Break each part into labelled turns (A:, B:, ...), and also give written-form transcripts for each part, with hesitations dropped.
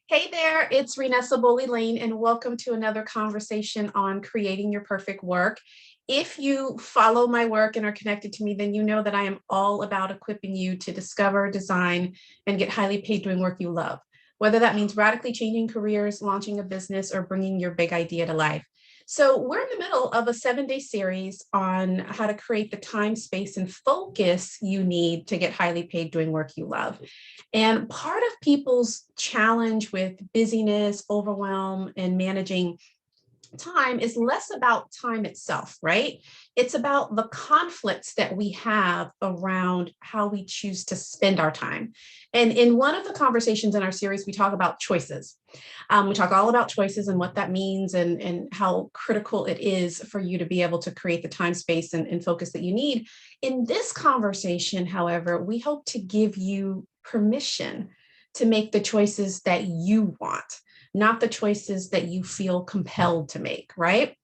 A: Hey there, it's Renessa Boley-Lane, and welcome to another conversation on creating your perfect work. If you follow my work and are connected to me, then you know that I am all about equipping you to discover, design, and get highly paid doing work you love, whether that means radically changing careers, launching a business, or bringing your big idea to life. So we're in the middle of a 7-day series on how to create the time, space, and focus you need to get highly paid doing work you love. And part of people's challenge with busyness, overwhelm, and managing time is less about time itself, right? It's about the conflicts that we have around how we choose to spend our time. And in one of the conversations in our series, we talk about choices. We talk all about choices and what that means and how critical it is for you to be able to create the time, space, and focus that you need. In this conversation, however, we hope to give you permission to make the choices that you want, not the choices that you feel compelled to make, right?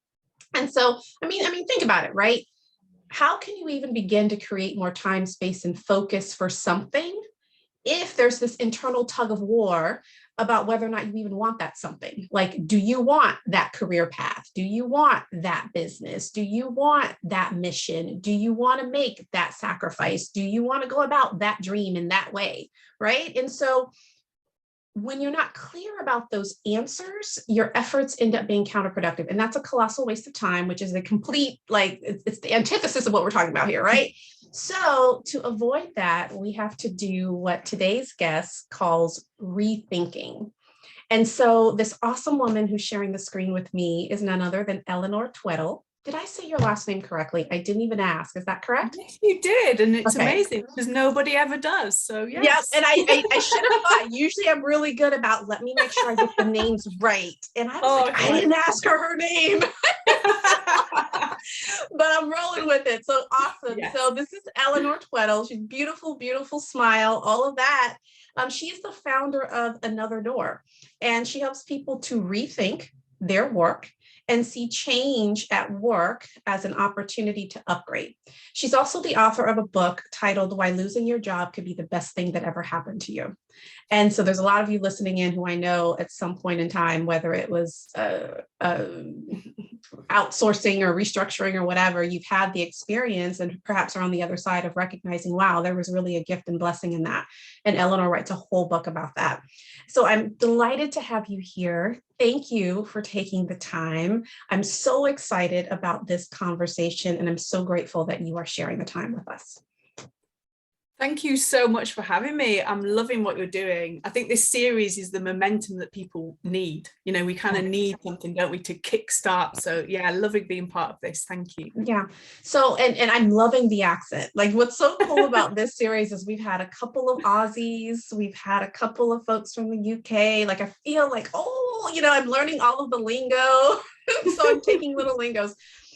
A: And so, I mean, think about it, right? How can you even begin to create more time, space, and focus for something if there's this internal tug of war about whether or not you even want that something? Like, do you want that career path? Do you want that business? Do you want that mission? Do you want to make that sacrifice? Do you want to go about that dream in that way, right? And so when you're not clear about those answers, your efforts end up being counterproductive. And that's a colossal waste of time, which is a complete, like, it's the antithesis of what we're talking about here, right? So to avoid that, we have to do what today's guest calls rethinking. And so this awesome woman who's sharing the screen with me is none other than Eleanor Tweddell. Did I say your last name correctly? I didn't even ask. Is that correct?
B: Yes, you did, and it's
A: Okay.
B: amazing because nobody ever does. So yes.
A: Yep, and I should have thought. Usually, I'm really good about let me make sure I get the names right. And I was like, I didn't ask her name, but I'm rolling with it. So awesome. Yes. So this is Eleanor Tweddell. She's beautiful, beautiful smile, all of that. She is the founder of Another Door, and she helps people to rethink their work and see change at work as an opportunity to upgrade. She's also the author of a book titled Why Losing Your Job Could Be the Best Thing That Ever Happened to You. And so there's a lot of you listening in who I know at some point in time, whether it was outsourcing or restructuring or whatever, you've had the experience and perhaps are on the other side of recognizing, wow, there was really a gift and blessing in that. And Eleanor writes a whole book about that. So I'm delighted to have you here. Thank you for taking the time. I'm so excited about this conversation, and I'm so grateful that you are sharing the time with us.
B: Thank you so much for having me. I'm loving what you're doing. I think this series is the momentum that people need. You know, we kind of need something, don't we, to kickstart. So yeah, loving being part of this. Thank you.
A: Yeah. So, and I'm loving the accent. Like, what's so cool about this series is we've had a couple of Aussies, we've had a couple of folks from the UK. Like, I feel like, oh, you know, I'm learning all of the lingo. So I'm taking little lingos.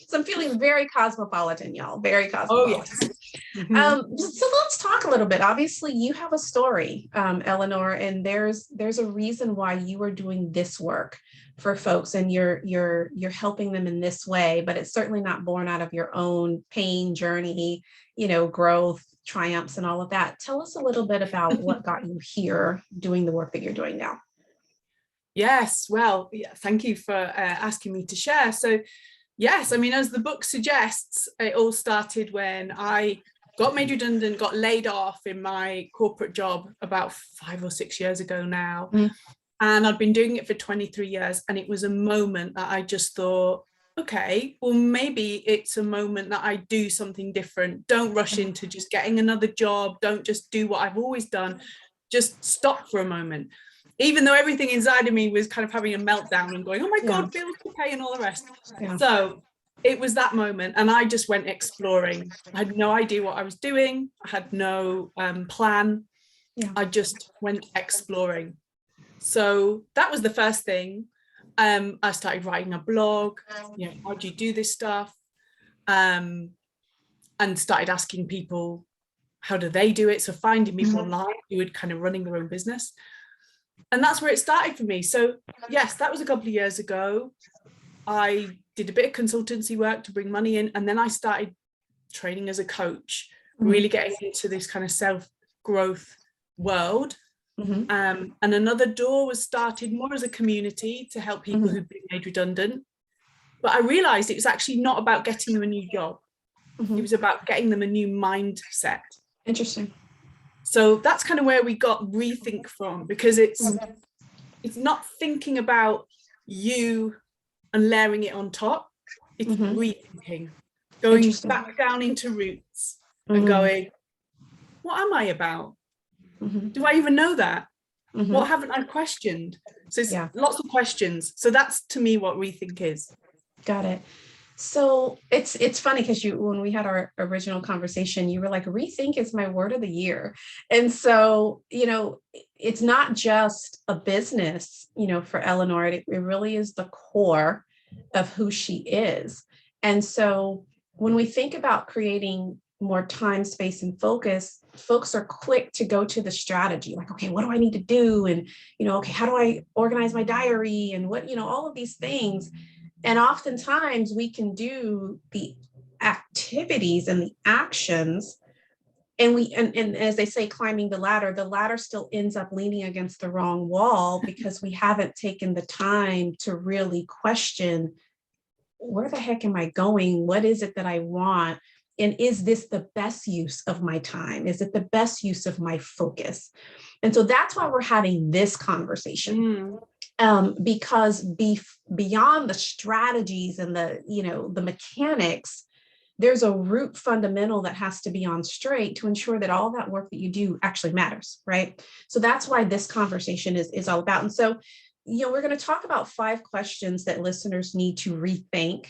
A: So I'm feeling very cosmopolitan, y'all, very cosmopolitan. Oh, yes. So let's talk a little bit. Obviously, you have a story, Eleanor, and there's a reason why you are doing this work for folks, and you're helping them in this way. But it's certainly not born out of your own pain, journey, you know, growth, triumphs, and all of that. Tell us a little bit about what got you here doing the work that you're doing now.
B: Yes, well, yeah, thank you for asking me to share. So yes, I mean, as the book suggests, it all started when I got made redundant, got laid off in my corporate job about 5 or 6 years ago now. And I'd been doing it for 23 years. And it was a moment that I just thought, okay, well, maybe it's a moment that I do something different. Don't rush into just getting another job. Don't just do what I've always done. Just stop for a moment. Even though everything inside of me was kind of having a meltdown and going, oh my God, bills to pay and all the rest. Yeah. So it was that moment. And I just went exploring. I had no idea what I was doing. I had no plan. Yeah. I just went exploring. So that was the first thing. I started writing a blog, you know, how do you do this stuff? And started asking people, how do they do it? So finding people online who were kind of running their own business. And that's where it started for me. So yes, that was a couple of years ago. I did a bit of consultancy work to bring money in. And then I started training as a coach, really getting into this kind of self-growth world. And another door was started more as a community to help people who've been made redundant. But I realized it was actually not about getting them a new job. It was about getting them a new mindset.
A: Interesting.
B: So that's kind of where we got rethink from, because it's not thinking about you and layering it on top. It's rethinking, going back down into roots and going, what am I about? Do I even know that? What haven't I questioned? So it's lots of questions. So that's, to me, what rethink is.
A: Got it. So it's funny because when we had our original conversation, you were like, rethink is my word of the year. And so, it's not just a business, for Eleanor, it really is the core of who she is. And so when we think about creating more time, space, and focus, folks are quick to go to the strategy, like, okay, what do I need to do? And, okay, how do I organize my diary? And what, all of these things. And oftentimes we can do the activities and the actions, and as they say, climbing the ladder still ends up leaning against the wrong wall because we haven't taken the time to really question, where the heck am I going? What is it that I want? And is this the best use of my time? Is it the best use of my focus? And so that's why we're having this conversation. Because beyond the strategies and the mechanics, there's a root fundamental that has to be on straight to ensure that all that work that you do actually matters, right? So that's why this conversation is all about. And so, we're going to talk about 5 questions that listeners need to rethink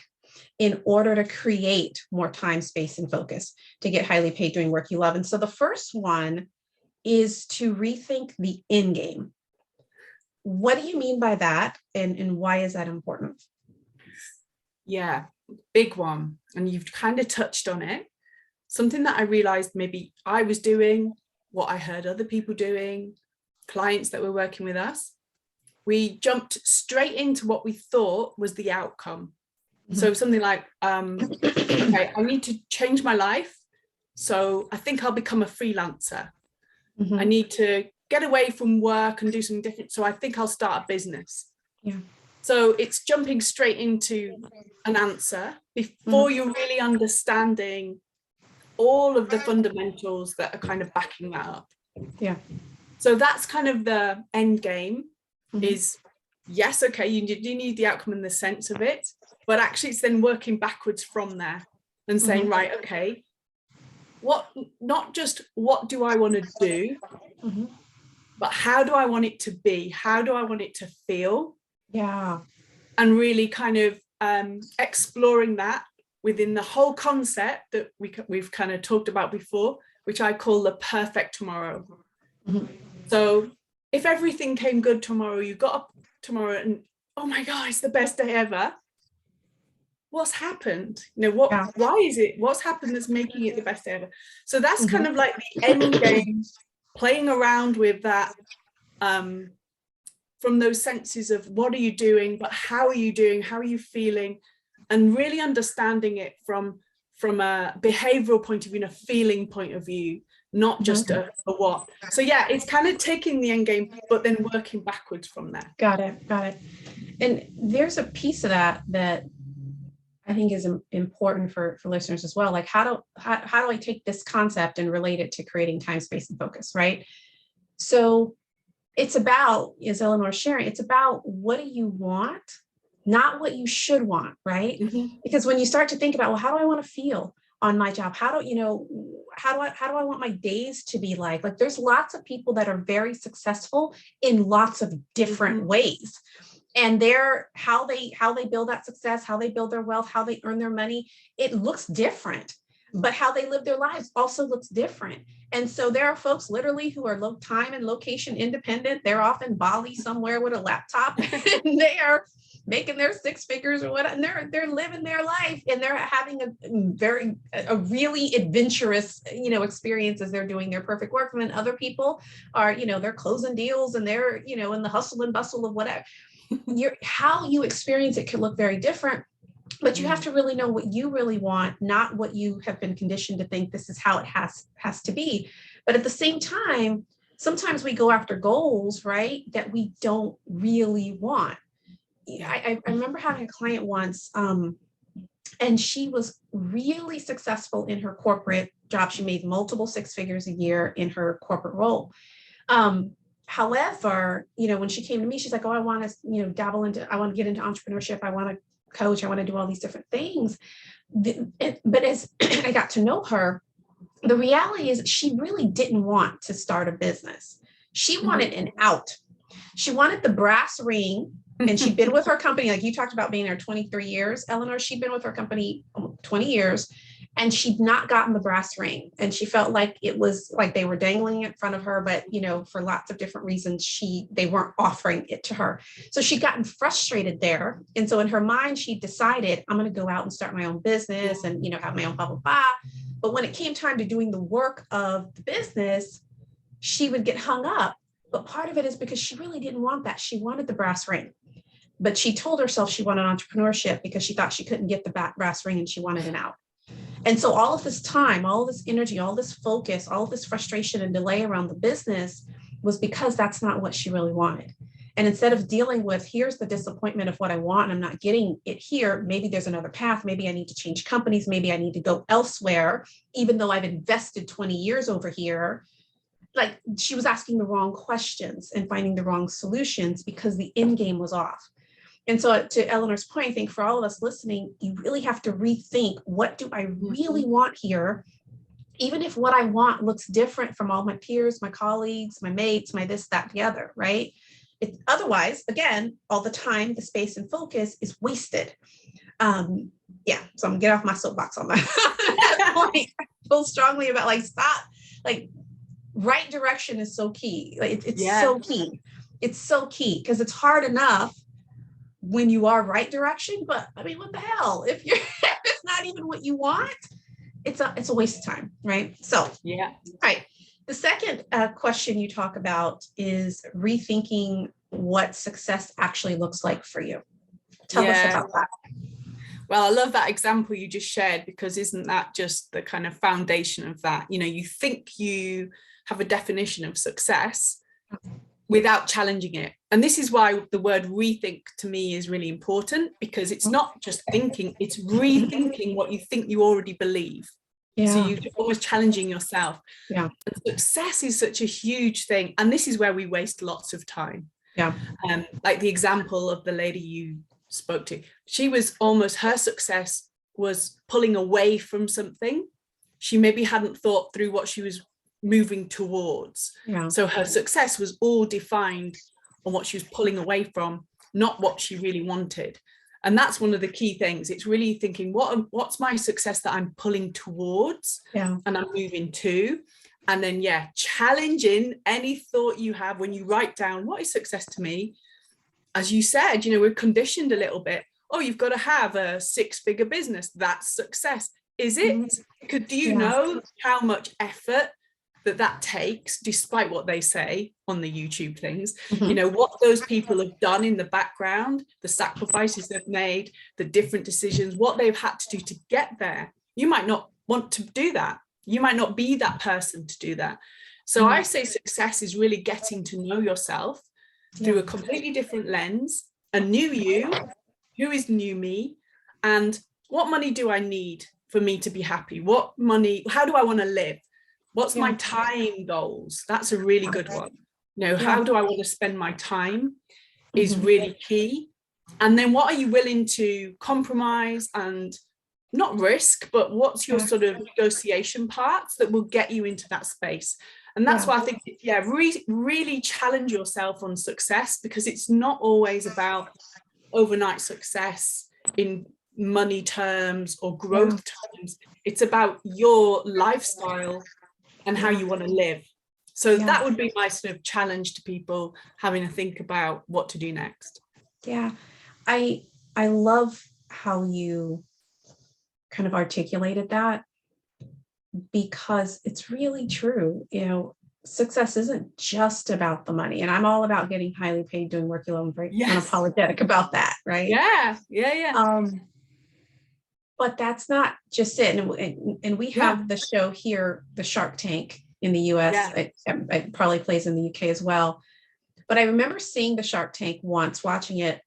A: in order to create more time, space, and focus to get highly paid doing work you love. And so the first one is to rethink the end game. What do you mean by that? And why is that important?
B: Yeah, big one. And you've kind of touched on it. Something that I realized maybe I was doing, what I heard other people doing, clients that were working with us, we jumped straight into what we thought was the outcome. So something like, okay, I need to change my life. So I think I'll become a freelancer. I need to get away from work and do something different. So I think I'll start a business. Yeah. So it's jumping straight into an answer before you're really understanding all of the fundamentals that are kind of backing that up. Yeah. So that's kind of the end game is, yes, okay, you do need the outcome and the sense of it, but actually it's then working backwards from there and saying, right, okay, not just what do I want to do, but how do I want it to be? How do I want it to feel? Yeah. And really kind of exploring that within the whole concept that we've kind of talked about before, which I call the perfect tomorrow. So if everything came good tomorrow, you got up tomorrow and, oh my God, it's the best day ever. What's happened? Why is it? What's happened that's making it the best day ever? So that's kind of like the end game, playing around with that from those senses of what are you doing, but how are you doing? How are you feeling? And really understanding it from a behavioral point of view and a feeling point of view, not just a what. So yeah, it's kind of taking the end game, but then working backwards from there.
A: Got it. And there's a piece of that I think is important for listeners as well. Like how do I take this concept and relate it to creating time, space, and focus, right? So it's about, as Eleanor sharing, it's about what do you want, not what you should want, right? Because when you start to think about, well, how do I want to feel on my job? How do I want my days to be like? Like there's lots of people that are very successful in lots of different ways. And how they build that success, how they build their wealth, how they earn their money, it looks different. But how they live their lives also looks different. And so there are folks literally who are time and location independent. They're off in Bali somewhere with a laptop and they are making their 6 figures or whatever. And they're living their life and they're having a really adventurous, experience as they're doing their perfect work. And then other people are, they're closing deals and they're, in the hustle and bustle of whatever. How you experience it could look very different. But you have to really know what you really want, not what you have been conditioned to think this is how it has to be. But at the same time, sometimes we go after goals, right, that we don't really want. I remember having a client once, and she was really successful in her corporate job. She made multiple six figures a year in her corporate role. However, when she came to me, she's like, oh, I want to, I want to get into entrepreneurship. I want to coach. I want to do all these different things. But as I got to know her, the reality is she really didn't want to start a business. She wanted an out. She wanted the brass ring, and she'd been with her company, like you talked about being there 23 years, Eleanor. She'd been with her company 20 years, and she'd not gotten the brass ring. And she felt like it was like they were dangling in front of her, but for lots of different reasons, they weren't offering it to her. So she'd gotten frustrated there. And so in her mind, she decided, I'm going to go out and start my own business and, have my own blah, blah, blah. But when it came time to doing the work of the business, she would get hung up. But part of it is because she really didn't want that. She wanted the brass ring. But she told herself she wanted entrepreneurship because she thought she couldn't get the brass ring and she wanted an out. And so all of this time, all of this energy, all this focus, all of this frustration and delay around the business was because that's not what she really wanted. And instead of dealing with, here's the disappointment of what I want, and I'm not getting it here, maybe there's another path. Maybe I need to change companies. Maybe I need to go elsewhere, even though I've invested 20 years over here. Like, she was asking the wrong questions and finding the wrong solutions because the end game was off. And so to Eleanor's point, I think for all of us listening, you really have to rethink, what do I really want here? Even if what I want looks different from all my peers, my colleagues, my mates, my this, that, the other, right? Otherwise, again, all the time, the space and focus is wasted. So I'm gonna get off my soapbox on that point. I feel strongly about stop, right direction is so key. It's so key. It's so key because it's hard enough when you are right direction, but I mean, what the hell? If it's not even what you want, it's a waste of time, right? So right. The second question you talk about is rethinking what success actually looks like for you. Tell us about that.
B: Well, I love that example you just shared, because isn't that just the kind of foundation of that? You think you have a definition of success without challenging it. And this is why the word rethink to me is really important, because it's not just thinking, it's rethinking what you think you already believe. So you're always challenging yourself. And success is such a huge thing. And this is where we waste lots of time. Like the example of the lady you spoke to, her success was pulling away from something. She maybe hadn't thought through what she was moving towards. So her success was all defined on what she was pulling away from, not what she really wanted. And that's one of the key things. It's really thinking, what's my success that I'm pulling towards and I'm moving to? And then, challenging any thought you have when you write down, what is success to me? As you said, we're conditioned a little bit. Oh, you've got to have a six-figure business. That's success. Is it? Do you know how much effort that takes, despite what they say on the YouTube things? What those people have done in the background, the sacrifices they've made, the different decisions, what they've had to do to get there. You might not want to do that. You might not be that person to do that. So I say success is really getting to know yourself through a completely different lens, a new you, who is new me, and what money do I need for me to be happy? How do I want to live? What's my time goals? That's a really good one. How do I want to spend my time is really key. And then what are you willing to compromise and not risk, but what's your sort of negotiation parts that will get you into that space? And that's why I think, really challenge yourself on success, because it's not always about overnight success in money terms or growth terms. It's about your lifestyle and how you want to live. So that would be my sort of challenge to people having to think about what to do next.
A: I love how you kind of articulated that, because it's really true. Success isn't just about the money, and I'm all about getting highly paid doing work you love. I'm very unapologetic about that, right? But that's not just it. And we have the show here, the Shark Tank, in the US.
B: Yeah.
A: It probably plays in the UK as well. But I remember seeing the Shark Tank once, watching it.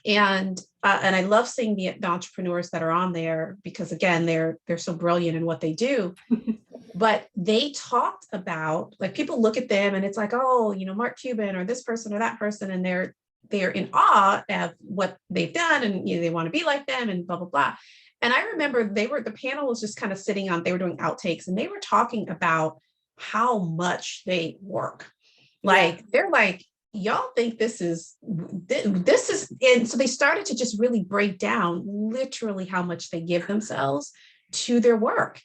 A: And I love seeing the entrepreneurs that are on there because, again, they're so brilliant in what they do. But they talked about, like, people look at them and it's like, oh, Mark Cuban or this person or that person, and they're in awe of what they've done, and they want to be like them and blah blah blah. And I remember the panel was just kind of sitting on, they were doing outtakes, and they were talking about how much they work. Like, they're like, y'all think this is, and so they started to just really break down literally how much they give themselves to their work.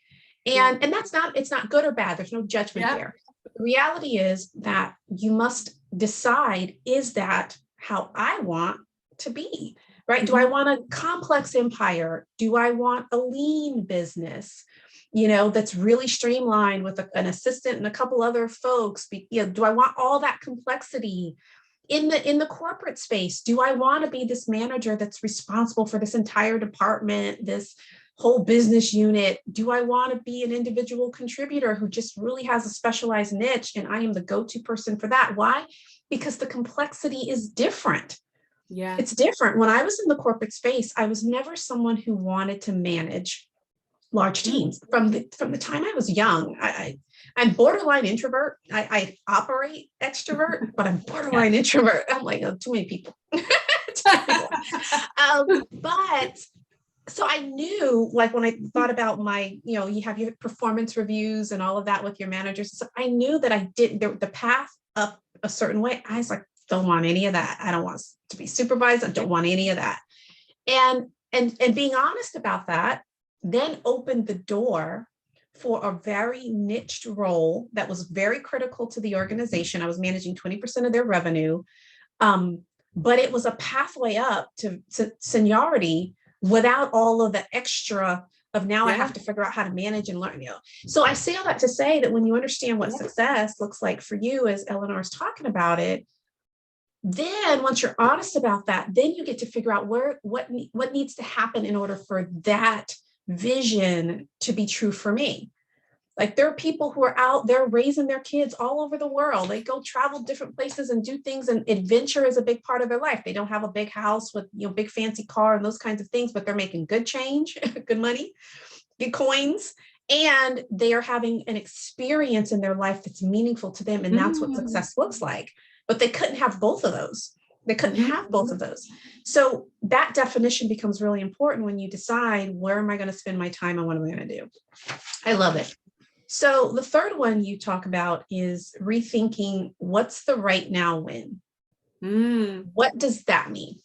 A: And it's not good or bad. There's no judgment there. But the reality is that you must decide, is that how I want to be, right? Mm-hmm. Do I want a complex empire? Do I want a lean business, that's really streamlined with an assistant and a couple other folks? Do I want all that complexity in the corporate space? Do I want to be this manager that's responsible for this entire department, this whole business unit? Do I want to be an individual contributor who just really has a specialized niche and I am the go-to person for that? Why? Because the complexity is different. Yeah, it's different. When I was in the corporate space, I was never someone who wanted to manage large teams. From the time I was young, I'm borderline introvert. I operate extrovert, but I'm borderline introvert. I'm like, oh, too many people. But so I knew, like, when I thought about my, you have your performance reviews and all of that with your managers. So I knew that I didn't, the path up a certain way. I was like, don't want any of that. I don't want to be supervised. I don't want any of that. And being honest about that then opened the door for a very niched role that was very critical to the organization. I was managing 20% of their revenue. But it was a pathway up to seniority without all of the extra of now I have to figure out how to manage and learn. So I say all that to say that when you understand what success looks like for you, as Eleanor is talking about it, then once you're honest about that, then you get to figure out what needs to happen in order for that vision to be true for me. Like, there are people who are out there raising their kids all over the world. They go travel different places and do things, and adventure is a big part of their life. They don't have a big house with, big fancy car and those kinds of things, but they're making good change, good money, good coins, and they are having an experience in their life that's meaningful to them. And that's what success looks like. But they couldn't have both of those. They couldn't have both of those. So that definition becomes really important when you decide, where am I going to spend my time and what am I going to do? I love it. So the third one you talk about is rethinking, what's the right now win? What does that mean?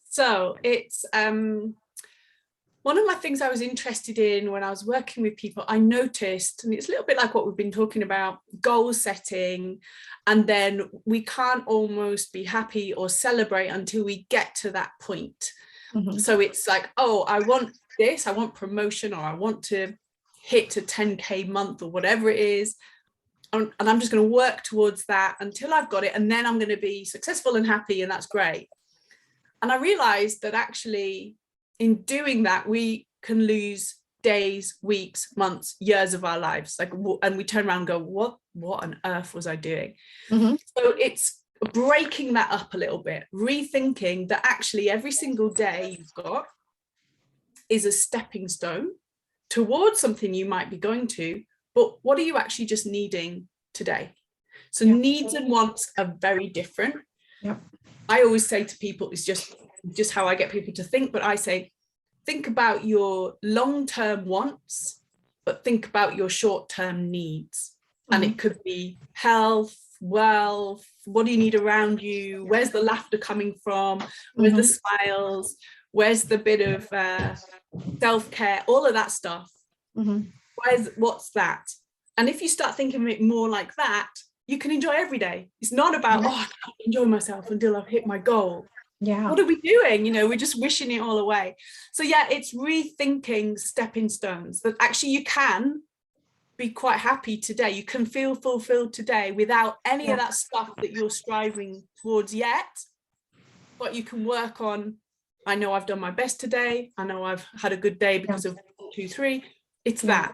B: So it's one of my things I was interested in when I was working with people. I noticed, and it's a little bit like what we've been talking about, goal setting, and then we can't almost be happy or celebrate until we get to that point. So it's like, oh, I want this, I want promotion, or I want to hit a 10K month or whatever it is. And I'm just going to work towards that until I've got it. And then I'm going to be successful and happy. And that's great. And I realized that actually in doing that, we can lose days, weeks, months, years of our lives. And we turn around and go, what on earth was I doing? So it's breaking that up a little bit, rethinking that actually every single day you've got is a stepping stone towards something you might be going to, but what are you actually just needing today? So needs and wants are very different. I always say to people, it's just how I get people to think, but I say, think about your long-term wants, but think about your short-term needs. And it could be health, wealth, what do you need around you? Where's the laughter coming from? Where's the smiles? Where's the bit of self-care? All of that stuff. What's that? And if you start thinking of it more like that, you can enjoy every day. It's not about, oh, I can't enjoy myself until I've hit my goal. What are we doing? We're just wishing it all away. So it's rethinking stepping stones, that actually you can be quite happy today. You can feel fulfilled today without any of that stuff that you're striving towards yet. But you can work on, I know I've done my best today. I know I've had a good day because of 1, 2, 3. It's that.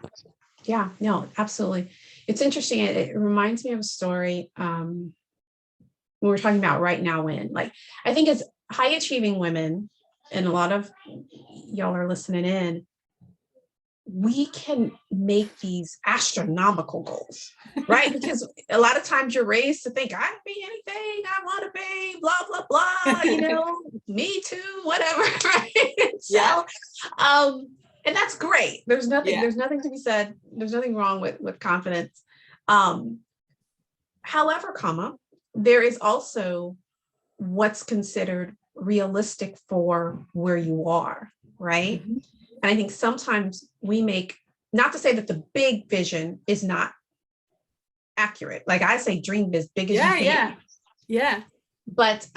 A: Yeah, no, absolutely. It's interesting. It reminds me of a story when we're talking about right now when, like, I think as high achieving women, and a lot of y'all are listening in, we can make these astronomical goals, right? Because a lot of times you're raised to think, I can be anything I want to be, blah, blah, blah, me too, whatever, right?
B: Yeah.
A: So, and that's great. There's nothing to be said. There's nothing wrong with confidence. Um, However, there is also what's considered realistic for where you are, right?
B: Mhm.
A: And I think sometimes we make, not to say that the big vision is not accurate. Like I say, dream as big as you
B: Yeah,
A: can.
B: yeah, yeah.
A: But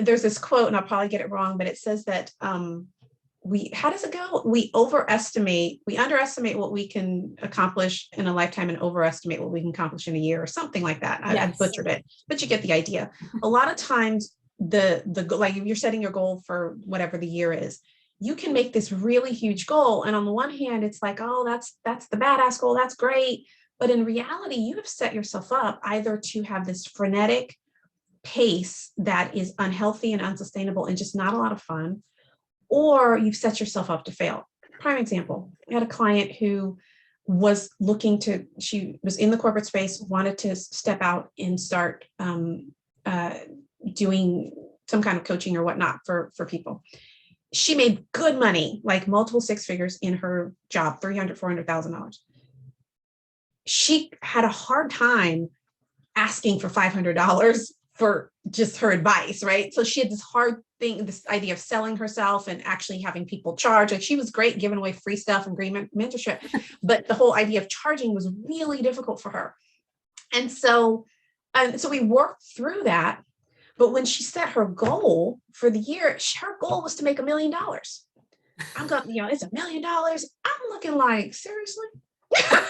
A: there's this quote, and I'll probably get it wrong, but it says that how does it go? We underestimate what we can accomplish in a lifetime and overestimate what we can accomplish in a year or something like that. I
B: Yes.
A: butchered it, but you get the idea. A lot of times the like if you're setting your goal for whatever the year is, you can make this really huge goal. And on the one hand, it's like, oh, that's the badass goal. That's great. But in reality, you have set yourself up either to have this frenetic pace that is unhealthy and unsustainable and just not a lot of fun, or you've set yourself up to fail. Prime example, I had a client who she was in the corporate space, wanted to step out and start doing some kind of coaching or whatnot for people. She made good money, like multiple six figures in her job, $300,000, $400,000. She had a hard time asking for $500 for just her advice, right? So she had this hard thing, this idea of selling herself and actually having people charge. Like she was great giving away free stuff and great mentorship, but the whole idea of charging was really difficult for her. And so we worked through that. But when she set her goal for the year, her goal was to make $1 million. I'm going, it's $1 million. I'm looking like, seriously? Not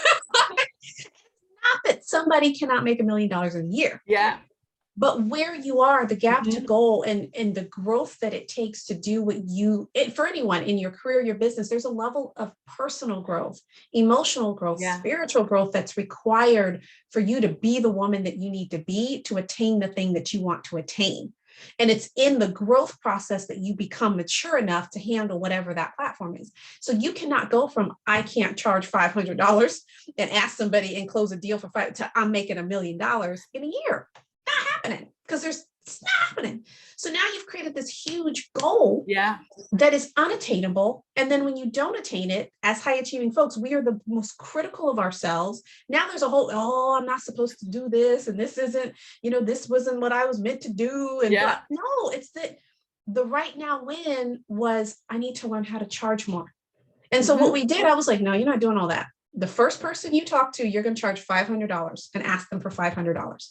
A: that somebody cannot make $1 million a year.
B: Yeah.
A: But where you are, the gap to goal and the growth that it takes to do what for anyone in your career, your business, there's a level of personal growth, emotional growth, spiritual growth that's required for you to be the woman that you need to be to attain the thing that you want to attain. And it's in the growth process that you become mature enough to handle whatever that platform is. So you cannot go from, I can't charge $500 and ask somebody and close a deal for $5 to I'm making $1 million in a year. Not happening, because it's not happening. So now you've created this huge goal that is unattainable. And then when you don't attain it, as high achieving folks, we are the most critical of ourselves. Now there's a whole, I'm not supposed to do this. And this isn't, this wasn't what I was meant to do. And no, it's that the right now win was, I need to learn how to charge more. And so what we did, I was like, no, you're not doing all that. The first person you talk to, you're going to charge $500 and ask them for $500.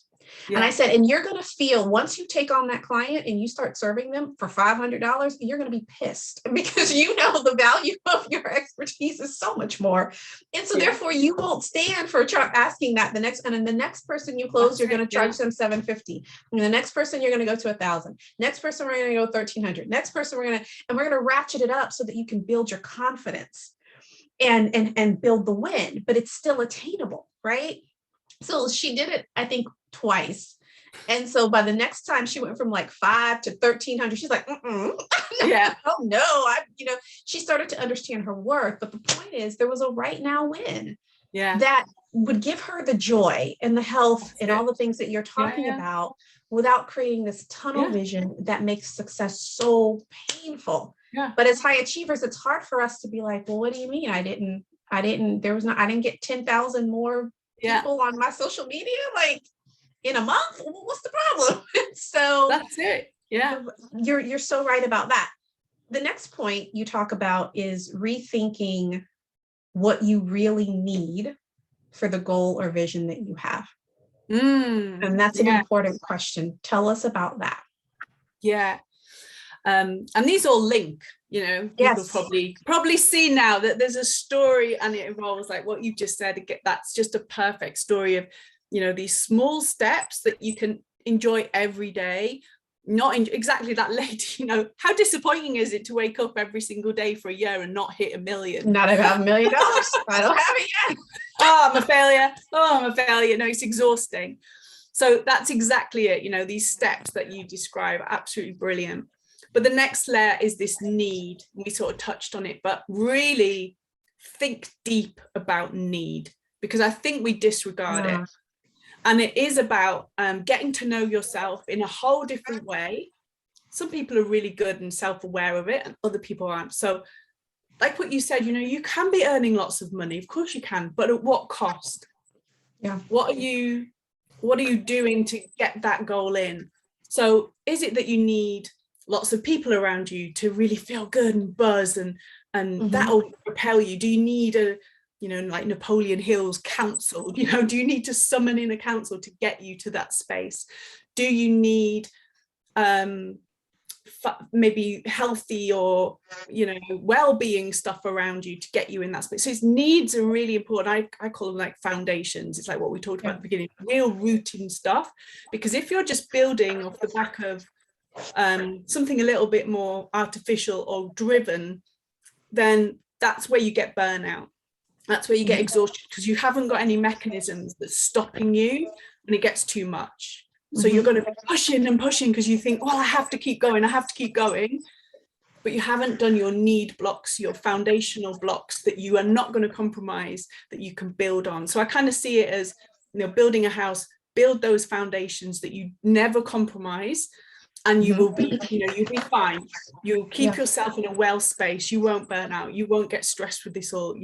A: And I said, and you're going to feel, once you take on that client and you start serving them for $500, you're going to be pissed because the value of your expertise is so much more. And so therefore you won't stand for asking that and then the next person you close, you're going to charge them $750. And the next person you're going to go to $1,000. Next person, we're going to go $1,300. Next person, we're going to ratchet it up so that you can build your confidence and build the win, but it's still attainable, right? So she did it, I think, twice. And so by the next time she went from like 5 to 1,300, she's like,
B: yeah.
A: Oh no, she started to understand her worth. But the point is there was a right now win that would give her the joy and the health and all the things that you're talking about without creating this tunnel vision that makes success so painful. Yeah. But as high achievers, it's hard for us to be like, well, what do you mean? I didn't get 10,000 more people on my social media like in a month. What's the problem? So
B: that's it. Yeah,
A: you're so right about that. The next point you talk about is rethinking what you really need for the goal or vision that you have. And that's an important question. Tell us about that.
B: And these all link, people probably see now that there's a story and it involves like what you just said. That's just a perfect story of, these small steps that you can enjoy every day not in exactly that late, how disappointing is it to wake up every single day for a year and not hit 1 million?
A: Not about $1 million. I don't have it yet.
B: Oh, I'm a failure. Oh, I'm a failure. No, it's exhausting. So that's exactly it. These steps that you describe, absolutely brilliant. But the next layer is this need. We sort of touched on it, but really think deep about need, because I think we disregard it. And it is about getting to know yourself in a whole different way. Some people are really good and self-aware of it, and other people aren't. So like what you said, you can be earning lots of money. Of course you can, but at what cost?
A: Yeah.
B: What are you doing to get that goal in? So is it that you need lots of people around you to really feel good and buzz and that'll propel you? Do you need a, like Napoleon Hill's council? Do you need to summon in a council to get you to that space? Do you need maybe healthy or well-being stuff around you to get you in that space? So its needs are really important. I call them like foundations. It's like what we talked about at the beginning, real rooting stuff. Because if you're just building off the back of something a little bit more artificial or driven, then that's where you get burnout. That's where you get exhaustion, because you haven't got any mechanisms that's stopping you and it gets too much. So you're going to be pushing and pushing because you think, well, I have to keep going, but you haven't done your need blocks, your foundational blocks that you are not going to compromise, that you can build on. So I kind of see it as, building a house, build those foundations that you never compromise, and you will be, you'll be fine. You'll keep yourself in a well space. You won't burn out. You won't get stressed with this all,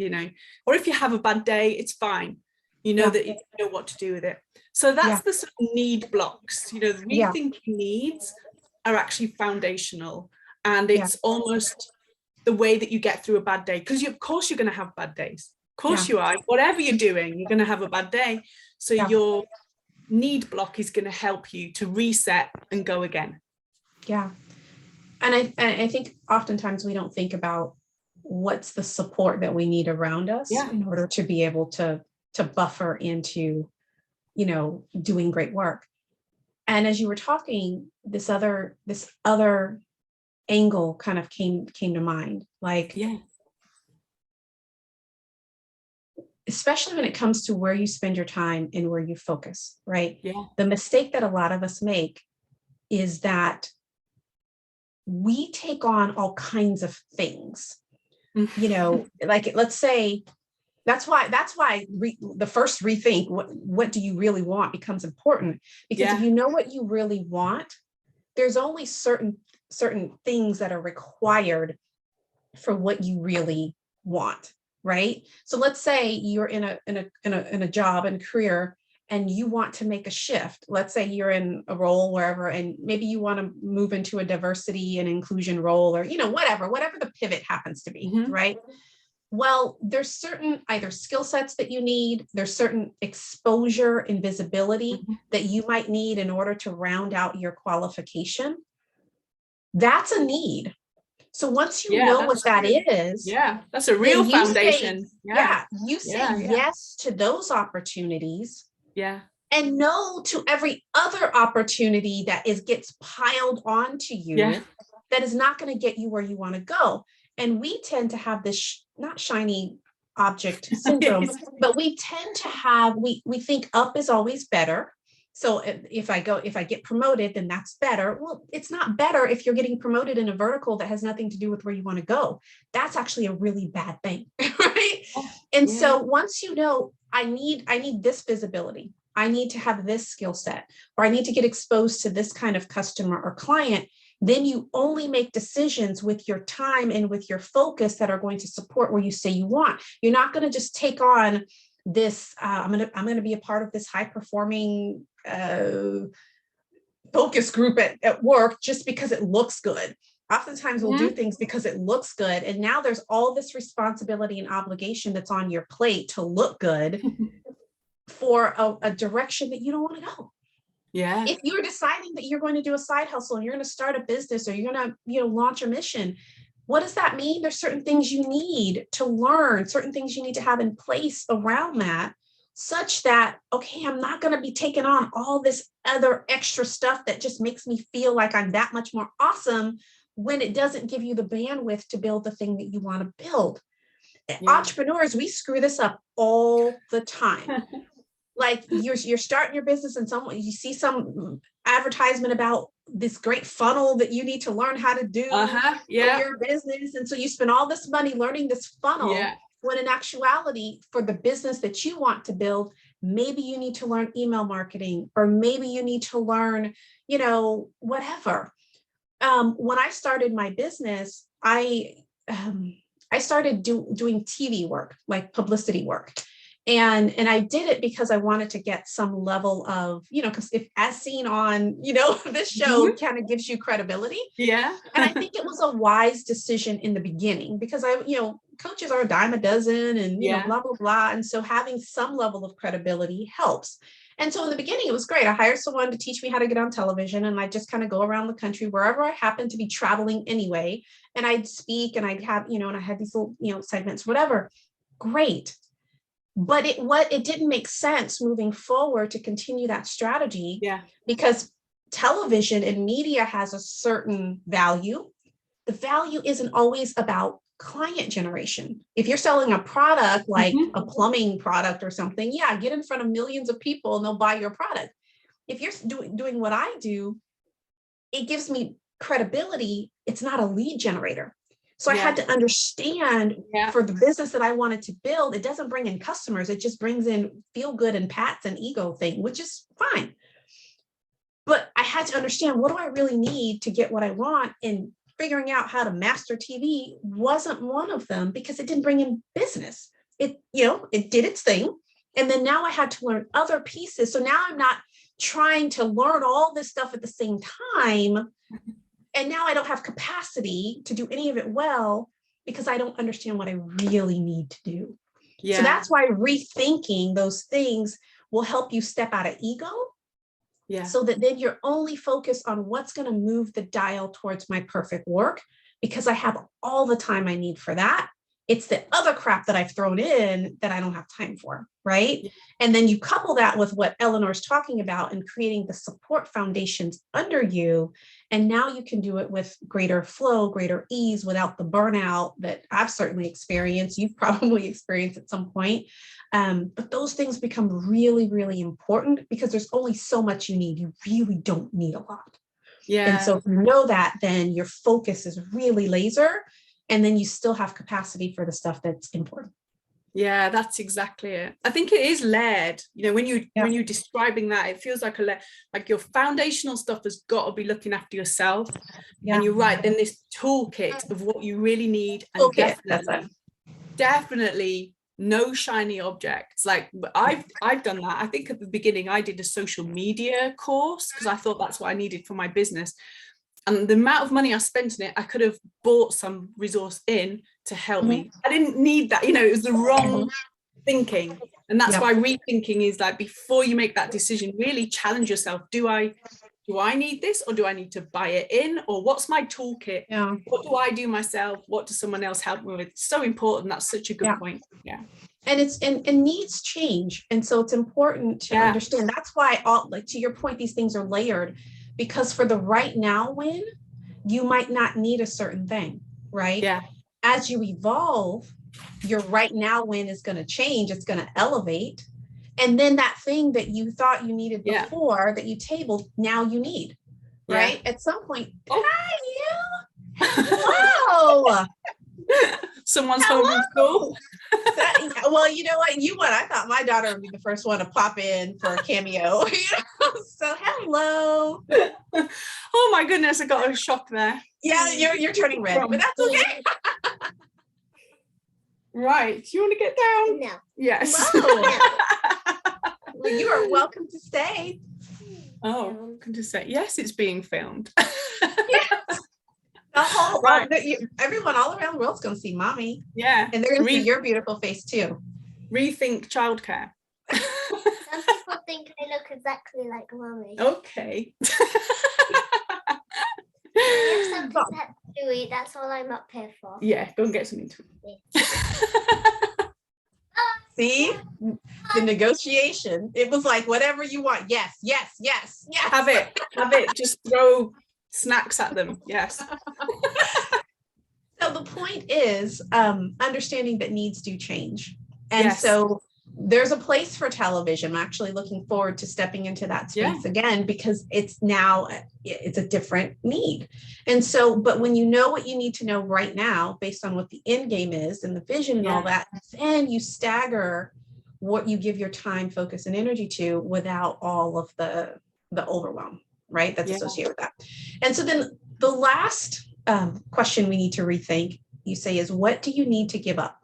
B: or if you have a bad day, it's fine. That you know what to do with it. So that's the sort of need blocks. The rethinking needs are actually foundational, and it's almost the way that you get through a bad day, because of course you're going to have bad days. Of course you are. Whatever you're doing, you're going to have a bad day. So your need block is going to help you to reset and go again.
A: Yeah. And I think oftentimes we don't think about what's the support that we need around us in order to be able to buffer into, doing great work. And as you were talking, this other angle kind of came to mind, like, especially when it comes to where you spend your time and where you focus, right? Yeah. The mistake that a lot of us make is that we take on all kinds of things, like, let's say, that's why the first rethink, what do you really want, becomes important, because if you know what you really want, there's only certain things that are required for what you really want, right? So let's say you're in a job and career, and you want to make a shift. Let's say you're in a role wherever, and maybe you want to move into a diversity and inclusion role, or whatever the pivot happens to be, right? Well, there's certain either skill sets that you need, there's certain exposure and visibility that you might need in order to round out your qualification. That's a need. So once you know what that is,
B: that's a real foundation.
A: You say yes to those opportunities. And no to every other opportunity that gets piled onto you that is not going to get you where you want to go. And we tend to have this not shiny object syndrome, but we tend to have, we think up is always better. So if I get promoted, then that's better. Well, it's not better if you're getting promoted in a vertical that has nothing to do with where you want to go. That's actually a really bad thing, right? And so once you know, I need this visibility, I need to have this skill set, or I need to get exposed to this kind of customer or client, then you only make decisions with your time and with your focus that are going to support where you say you want. You're not going to just take on this, I'm going to be a part of this high performing focus group at work just because it looks good. Oftentimes we'll do things because it looks good. And now there's all this responsibility and obligation that's on your plate to look good for a direction that you don't want to go. Yeah. If you're deciding that you're going to do a side hustle and you're going to start a business, or you're going to, launch a mission, what does that mean? There's certain things you need to learn, certain things you need to have in place around that such that, okay, I'm not going to be taking on all this other extra stuff that just makes me feel like I'm that much more awesome when it doesn't give you the bandwidth to build the thing that you want to build. Yeah. Entrepreneurs, we screw this up all the time. Like you're starting your business and you see some advertisement about this great funnel that you need to learn how to do for your business. And so you spend all this money learning this funnel, when in actuality, for the business that you want to build, maybe you need to learn email marketing, or maybe you need to learn, whatever. When I started my business, I started doing TV work, like publicity work. And I did it because I wanted to get some level of, because if as seen on, this show kind of gives you credibility. Yeah. And I think it was a wise decision in the beginning, because coaches are a dime a dozen and, blah, blah, blah. And so having some level of credibility helps. And so in the beginning, it was great. I hired someone to teach me how to get on television, and I just kind of go around the country wherever I happen to be traveling anyway. And I'd speak, and I'd have, and I had these little, segments, whatever. Great. But it didn't make sense moving forward to continue that strategy, because television and media has a certain value. The value isn't always about client generation. If you're selling a product like a plumbing product or something, get in front of millions of people and they'll buy your product. If you're doing what I do, it gives me credibility. It's not a lead generator. So I had to understand for the business that I wanted to build, it doesn't bring in customers. It just brings in feel good and pats and ego thing, which is fine. But I had to understand, what do I really need to get what I want? And figuring out how to master TV wasn't one of them, because it didn't bring in business. It did its thing. And then now I had to learn other pieces. So now I'm not trying to learn all this stuff at the same time. And now I don't have capacity to do any of it well, because I don't understand what I really need to do. So that's why rethinking those things will help you step out of ego. So that then you're only focused on what's going to move the dial towards my perfect work, because I have all the time I need for that. It's the other crap that I've thrown in that I don't have time for, right? And then you couple that with what Eleanor's talking about and creating the support foundations under you. And now you can do it with greater flow, greater ease, without the burnout that I've certainly experienced. You've probably experienced at some point. But those things become really, really important, because there's only so much you need. You really don't need a lot. And so if you know that, then your focus is really laser. And then you still have capacity for the stuff that's important.
B: Yeah, that's exactly it. I think it is layered. When you're describing that, it feels like like your foundational stuff has got to be looking after yourself. And you're right. Then this toolkit of what you really need, and definitely no shiny objects. Like I've done that. I think at the beginning I did a social media course, because I thought that's what I needed for my business. And the amount of money I spent on it, I could have bought some resource in to help me. I didn't need that. It was the wrong thinking. And that's why rethinking is like, before you make that decision, really challenge yourself. Do I need this, or do I need to buy it in? Or what's my toolkit? What do I do myself? What does someone else help me with? It's so important. That's such a good point.
A: And it's and needs change. And so it's important to understand. That's why to your point, these things are layered. Because for the right now win, you might not need a certain thing, right? As you evolve, your right now win is going to change. It's going to elevate. And then that thing that you thought you needed before that you tabled, now you need, right? At some point, wow.
B: Someone's home from school.
A: Well, you know what? You won. I thought my daughter would be the first one to pop in for a cameo. So hello.
B: Oh my goodness, I got a shock there.
A: Yeah, you're turning red, but that's okay.
B: Right. Do you want to get down?
C: No.
B: Yes.
A: Well, you are welcome to stay.
B: Oh, welcome to say. Yes, it's being filmed.
A: Yes. Everyone all around the world's going to see mommy.
B: Yeah.
A: And they're going to see your beautiful face too.
B: Rethink childcare.
C: Some people think I look exactly like mommy.
B: Okay.
C: If something's to eat, that's all I'm up here for.
B: Yeah, go and get something to eat.
A: See? the negotiation. It was like, whatever you want. Yes, yes, yes, yes.
B: Have it. Just throw snacks at them. Yes.
A: So the point is understanding that needs do change. And
B: Yes.
A: so there's a place for television. I'm actually looking forward to stepping into that space again, because it's a different need. And so, but when you know what you need to know right now, based on what the end game is and the vision and all that, then you stagger what you give your time, focus, and energy to without all of the overwhelm, right? That's associated with that. And so then the last question we need to rethink, you say, is what do you need to give up?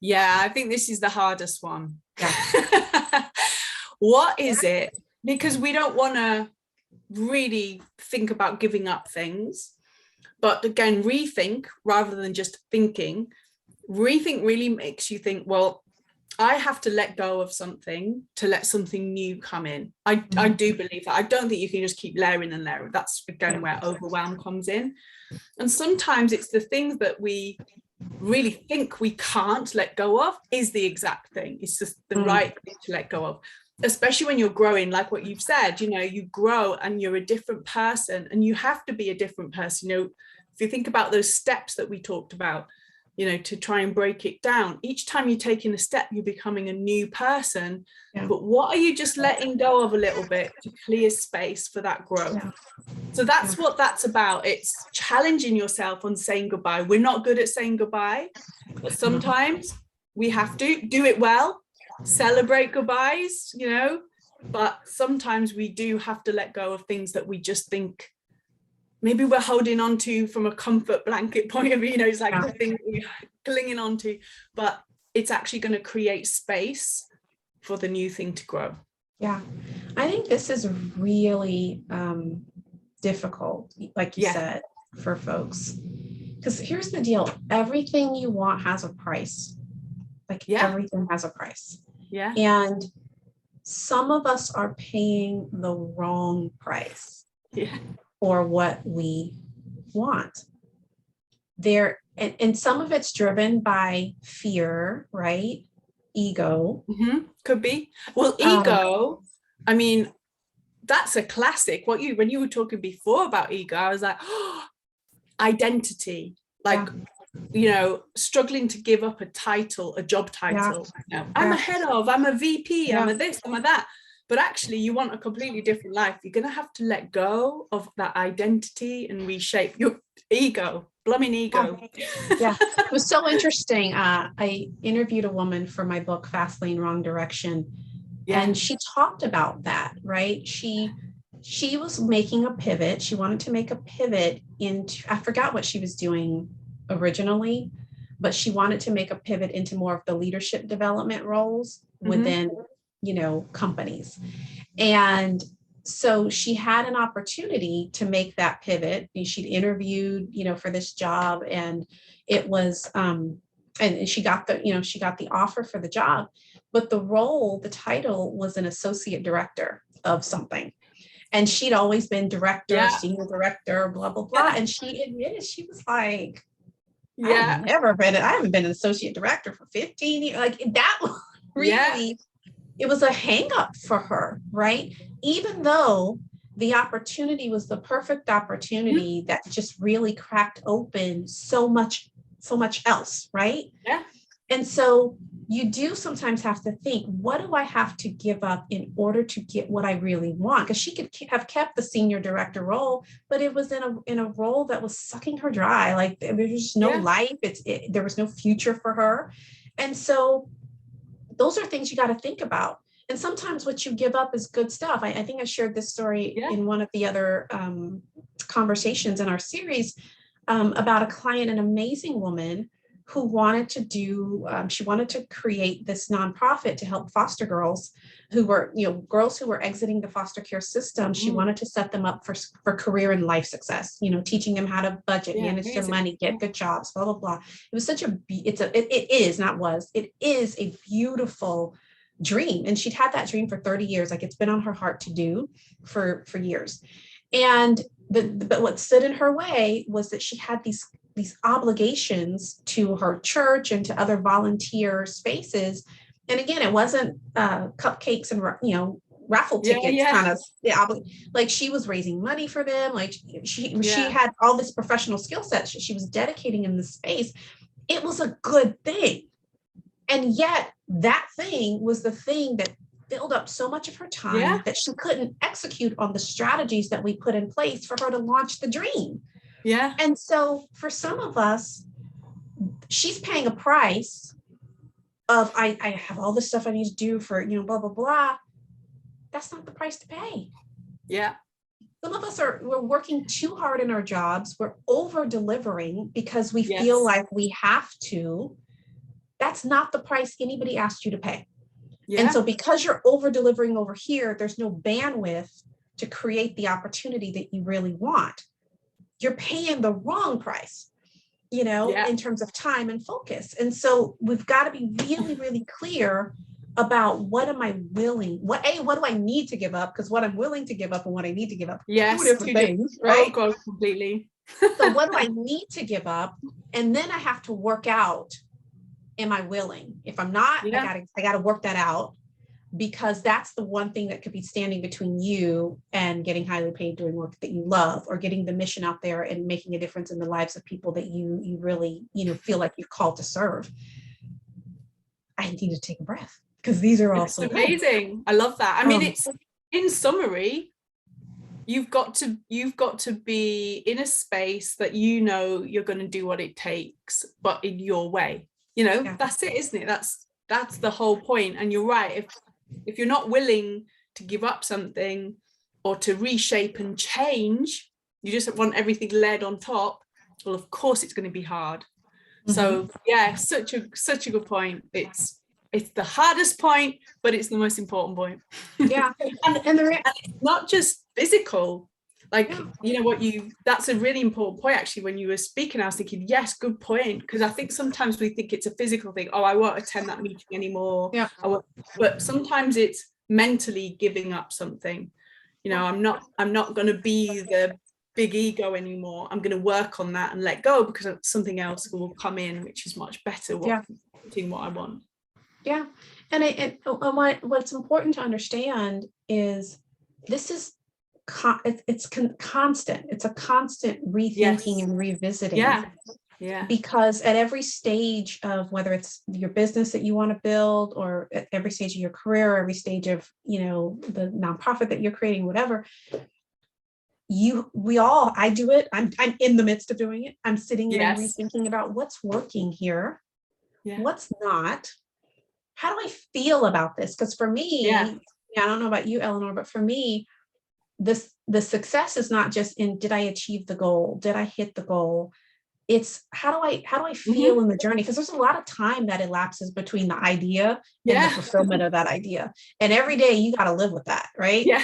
B: Yeah, I think this is the hardest one. What is it? Because we don't want to really think about giving up things, but again, rethink rather than just thinking. Rethink really makes you think, well, I have to let go of something to let something new come in. I do believe that. I don't think you can just keep layering and layering. That's again where overwhelm comes in. And sometimes it's the things that we really think we can't let go of is the exact thing. It's just the right thing to let go of, especially when you're growing, like what you've said, you grow and you're a different person, and you have to be a different person. If you think about those steps that we talked about, to try and break it down, each time you're taking a step, you're becoming a new person. But what are you just letting go of a little bit to clear space for that growth? So that's what that's about. It's challenging yourself on saying goodbye. We're not good at saying goodbye, but sometimes we have to do it well, celebrate goodbyes, but sometimes we do have to let go of things that we just think maybe we're holding on to from a comfort blanket point of view. It's like the thing we're clinging on to, but it's actually going to create space for the new thing to grow. Yeah,
A: I think this is really difficult, like you said, for folks, because here's the deal: everything you want has a price. Everything has a price. And some of us are paying the wrong price for what we want. And some of it's driven by fear, right? Ego.
B: Could be. Well, ego, I mean, that's a classic. When you were talking before about ego, I was like, identity, struggling to give up a title, a job title. I'm a head of, I'm a VP, I'm a this, I'm a that. But actually, you want a completely different life. You're going to have to let go of that identity and reshape your ego, blooming ego.
A: It was so interesting. I interviewed a woman for my book, Fast Lane, Wrong Direction. And she talked about that, right? She was making a pivot. She wanted to make a pivot into, I forgot what she was doing originally, but she wanted to make a pivot into more of the leadership development roles within companies. And so she had an opportunity to make that pivot. She'd interviewed, for this job, and it was, and she got the offer for the job, but the title was an associate director of something. And she'd always been director, senior director, blah, blah, blah. And she admitted, she was like, I haven't been an associate director for 15 years. Like that was really, it was a hang up for her, right? Even though the opportunity was the perfect opportunity that just really cracked open so much else, right? And so you do sometimes have to think, what do I have to give up in order to get what I really want? Because she could have kept the senior director role, but it was in a role that was sucking her dry. Like there was just no life. There was no future for her. And so those are things you got to think about. And sometimes what you give up is good stuff. I think I shared this story in one of the other conversations in our series about a client, an amazing woman who wanted to create this nonprofit to help foster girls who were, girls who were exiting the foster care system. She wanted to set them up for career and life success, teaching them how to budget, manage their money, get good jobs, blah, blah, blah. It was such it is a beautiful dream. And she'd had that dream for 30 years. Like it's been on her heart to do for years. And but what stood in her way was that she had these these obligations to her church and to other volunteer spaces. And again, it wasn't cupcakes and, raffle tickets kind of, like she was raising money for them. Like she had all this professional skill set she was dedicating in this space. It was a good thing. And yet that thing was the thing that filled up so much of her time that she couldn't execute on the strategies that we put in place for her to launch the dream. Yeah. And so for some of us, she's paying a price of, I have all this stuff I need to do for, blah, blah, blah. That's not the price to pay. Yeah. Some of us we're working too hard in our jobs. We're over delivering because we feel like we have to. That's not the price anybody asked you to pay. Yeah. And so because you're over delivering over here, there's no bandwidth to create the opportunity that you really want. You're paying the wrong price, in terms of time and focus. And so we've got to be really, really clear about what am I willing, what do I need to give up? Because what I'm willing to give up and what I need to give up, two different things, right? Oh God, completely. So what do I need to give up? And then I have to work out, am I willing? If I'm not, I gotta work that out, because that's the one thing that could be standing between you and getting highly paid doing work that you love, or getting the mission out there and making a difference in the lives of people that you really, feel like you're called to serve. I need to take a breath, because these are all so
B: amazing. I love that. I mean, it's, in summary, you've got to be in a space that you're going to do what it takes, but in your way. That's it, isn't it? That's the whole point. And you're right. If you're not willing to give up something or to reshape and change, you just want everything laid on top. Well, of course it's going to be hard. Mm-hmm. So such a good point. It's the hardest point, but it's the most important point. Yeah. and it's not just physical. Like, that's a really important point. Actually, when you were speaking, I was thinking, yes, good point. Because I think sometimes we think it's a physical thing. Oh, I won't attend that meeting anymore. Yeah. But sometimes it's mentally giving up something. I'm not going to be the big ego anymore. I'm going to work on that and let go, because something else will come in, which is much better. What I want.
A: Yeah. And what's important to understand is this is it's constant. It's a constant rethinking and revisiting. Yeah. Because at every stage of, whether it's your business that you want to build, or at every stage of your career, or every stage of, the nonprofit that you're creating, whatever, I do it. I'm in the midst of doing it. I'm sitting and rethinking about what's working here, what's not. How do I feel about this? Because for me, I don't know about you, Eleanor, but for me, the success is not just in, did I achieve the goal? Did I hit the goal? It's how do I feel in the journey? Because there's a lot of time that elapses between the idea and the fulfillment of that idea. And every day you got to live with that, right? Yeah.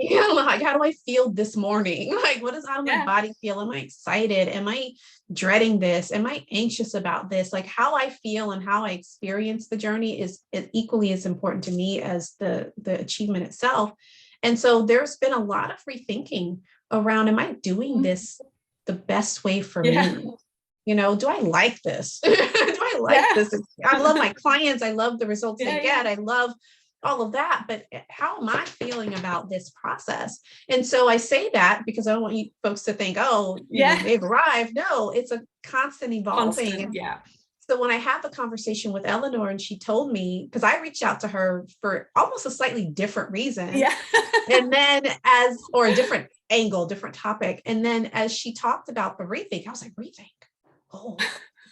A: Like, how do I feel this morning? Like, how does my body feel? Am I excited? Am I dreading this? Am I anxious about this? Like, how I feel and how I experience the journey is equally as important to me as the achievement itself. And so there's been a lot of rethinking around, am I doing this the best way for me? Do I like this? Do I like this? I love my clients. I love the results they get. I love all of that. But how am I feeling about this process? And so I say that because I don't want you folks to think, they've arrived. No, it's a constant evolving. So when I had the conversation with Eleanor, and she told me, because I reached out to her for almost a slightly different reason. And then a different angle, different topic. And then as she talked about the rethink, I was like, rethink. Oh,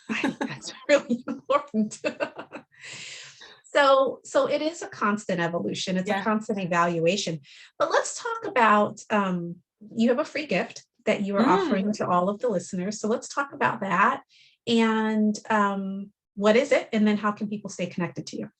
A: I think that's really important. So it is a constant evolution. It's a constant evaluation. But let's talk about, you have a free gift that you are offering to all of the listeners. So let's talk about that. And what is it? And then how can people stay connected to you?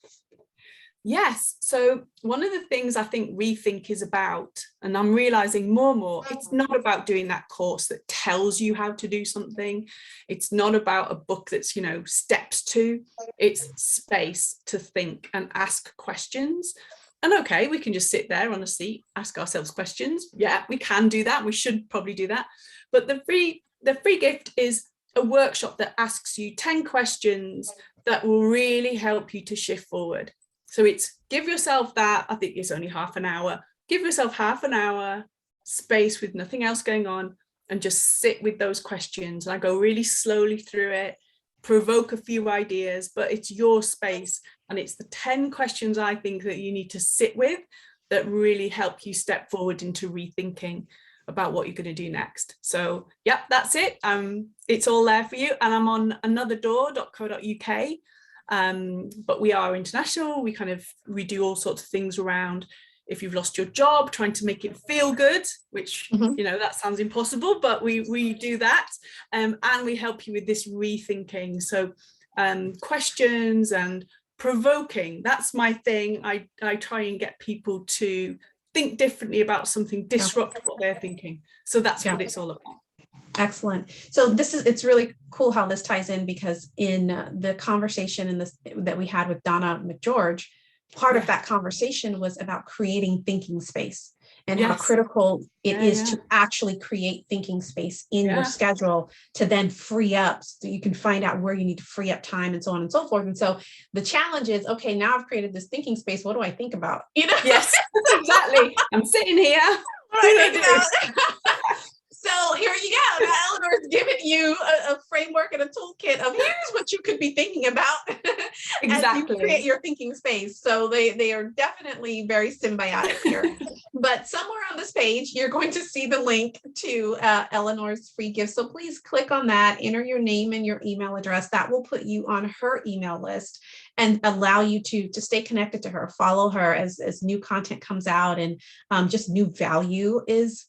B: Yes. So one of the things I think Rethink is about, and I'm realizing more and more, it's not about doing that course that tells you how to do something. It's not about a book that's, steps to. It's space to think and ask questions. And okay, we can just sit there on a seat, ask ourselves questions. Yeah, we can do that. We should probably do that. But the free gift is a workshop that asks you 10 questions that will really help you to shift forward. So it's give yourself that, I think it's only half an hour, give yourself half an hour space with nothing else going on and just sit with those questions. And I go really slowly through it, provoke a few ideas, but it's your space. And it's the 10 questions I think that you need to sit with that really help you step forward into rethinking about what you're going to do next. So yeah, that's it. It's all there for you. And I'm on anotherdoor.co.uk. But we are international. We do all sorts of things around if you've lost your job, trying to make it feel good, which, you know, that sounds impossible, but we do that. And we help you with this rethinking. So questions and provoking, that's my thing. I try and get people to think differently about something, disrupt what they're thinking. So that's what it's all about.
A: Excellent. So it's really cool how this ties in, because in the conversation that we had with Donna McGeorge, part of that conversation was about creating thinking space and how critical it is to actually create thinking space in your schedule to then free up, so you can find out where you need to free up time and so on and so forth. And so the challenge is, okay, now I've created this thinking space. What do I think about? You know?
B: Yes, exactly. I'm sitting here.
A: So here you go. Now Eleanor's giving you a framework and a toolkit of here's what you could be thinking about as you create your thinking space. So they are definitely very symbiotic here. But somewhere on this page, you're going to see the link to Eleanor's free gift. So please click on that, enter your name and your email address. That will put you on her email list and allow you to stay connected to her, follow her as new content comes out and just new value is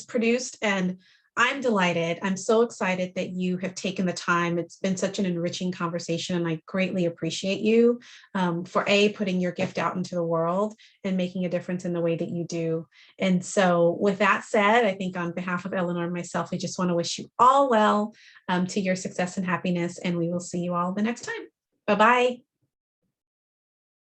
A: produced. And I'm delighted. I'm so excited that you have taken the time. It's been such an enriching conversation, and I greatly appreciate you for putting your gift out into the world and making a difference in the way that you do. And so with that said, I think on behalf of Eleanor and myself, I just want to wish you all well to your success and happiness, and we will see you all the next time. Bye-bye.